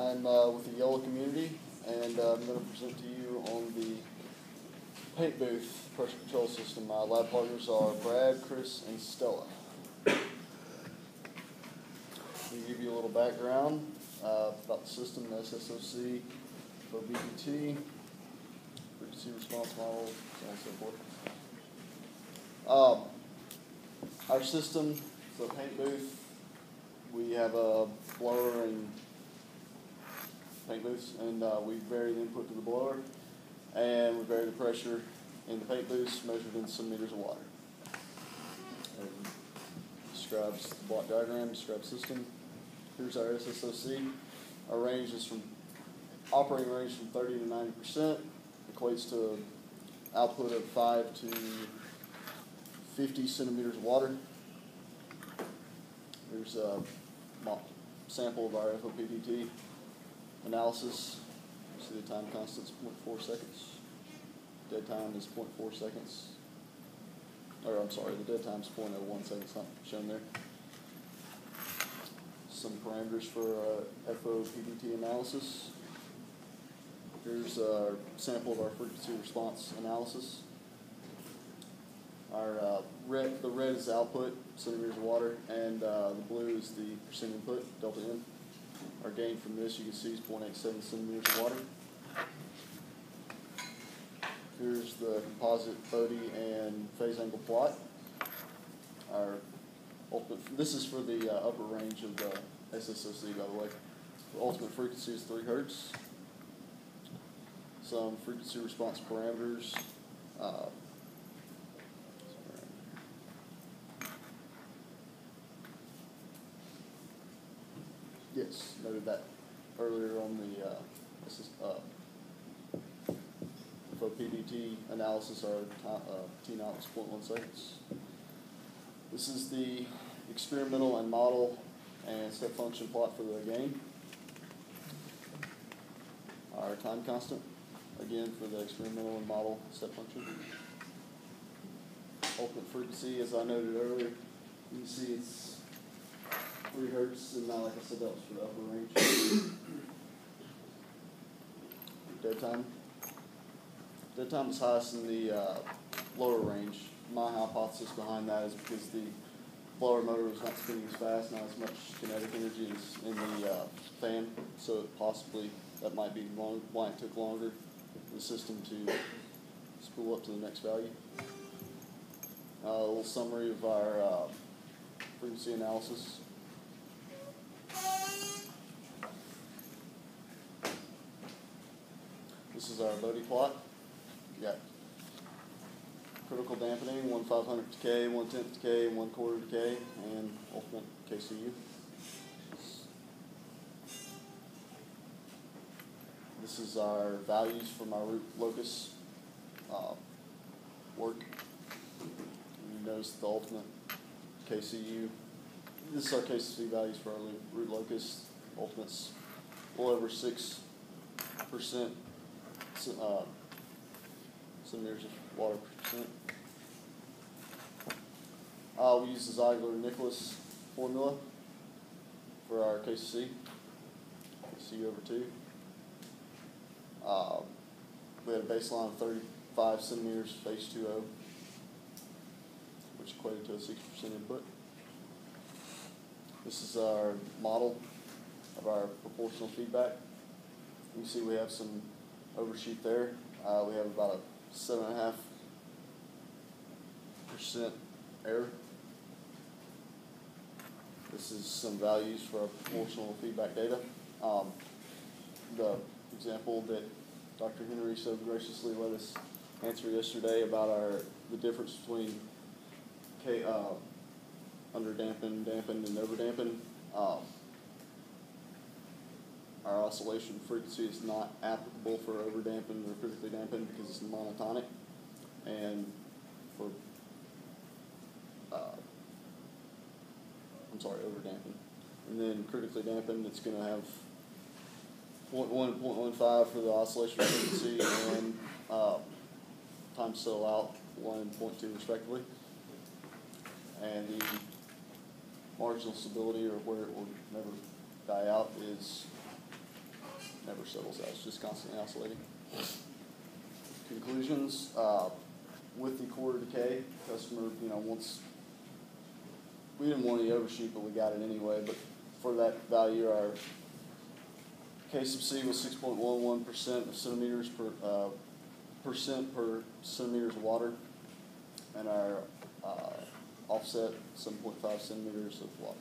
I'm with the Yellow community, and I'm going to present to you on the paint booth pressure control system. My lab partners are Brad, Chris, and Stella. To give you a little background about the system, the SSOC, for BPT, frequency response model, so on and so forth. Our system is a paint booth. We have a blower and paint booths, and we vary the input to the blower, and we vary the pressure in the paint booths measured in centimeters of water. And describes the block diagram, describes system. Here's our SSOC. Our range is from operating range from 30 to 90%, equates to output of 5 to 50 centimeters of water. Here's a sample of our FOPDT analysis. You see the time constant is 0.4 seconds. Dead time is 0.4 seconds. Or I'm sorry, the dead time is 0.01 seconds, not shown there. Some parameters for FOPDT analysis. Here's a sample of our frequency response analysis. Our the red is the output, centimeters of water, and the blue is the percent input, delta N. Our gain from this, you can see, is 0.87 centimeters of water. Here's the composite Bode and phase angle plot. Our ultimate, this is for the upper range of the SSOC, by the way. The ultimate frequency is 3 Hertz. Some frequency response parameters. Yes, noted that earlier on the FOPDT analysis, our T0 is 0.1 seconds. This is the experimental and model and step function plot for the gain. Our time constant, again, for the experimental and model step function. Ultimate frequency, as I noted earlier, you can see it's 3 Hertz, and now, like I said, that was for the upper range. Dead time. Dead time is highest in the lower range. My hypothesis behind that is because the blower motor was not spinning as fast, not as much kinetic energy in the fan, so possibly that might be why it took longer for the system to spool up to the next value. A little summary of our frequency analysis. This is our Bode plot. We got critical dampening, 1/500 decay, 1/10 decay, 1/4 decay, and ultimate KCU. This is our values from our root locus work. You notice the ultimate KCU. This is our KCU values for our root locus. Ultimate's a little over 6%. Centimeters of water per percent. We use the Ziegler-Nicholas formula for our KCC over 2. We had a baseline of 35 centimeters for H2O, which equated to a 60% input. This is our model of our proportional feedback. You can see we have some overshoot there. We have about a 7.5% error. This is some values for our proportional feedback data. The example that Dr. Henry so graciously let us answer yesterday about the difference between under-dampened, dampened, and over-dampened. Our oscillation frequency is not applicable for over-dampened or critically dampened because it's monotonic, and for over-dampened. And then critically dampened, it's going to have 0.1 and 0.15 for the oscillation frequency, and time to settle out 1 and 0.2 respectively. And the marginal stability, or where it will never die out, is never settles out. It's just constantly oscillating. Conclusions, with the quarter decay, customer, wants, we didn't want any overshoot, but we got it anyway. But for that value, our K sub C was 6.11% of centimeters per centimeters of water, and our offset 7.5 centimeters of water.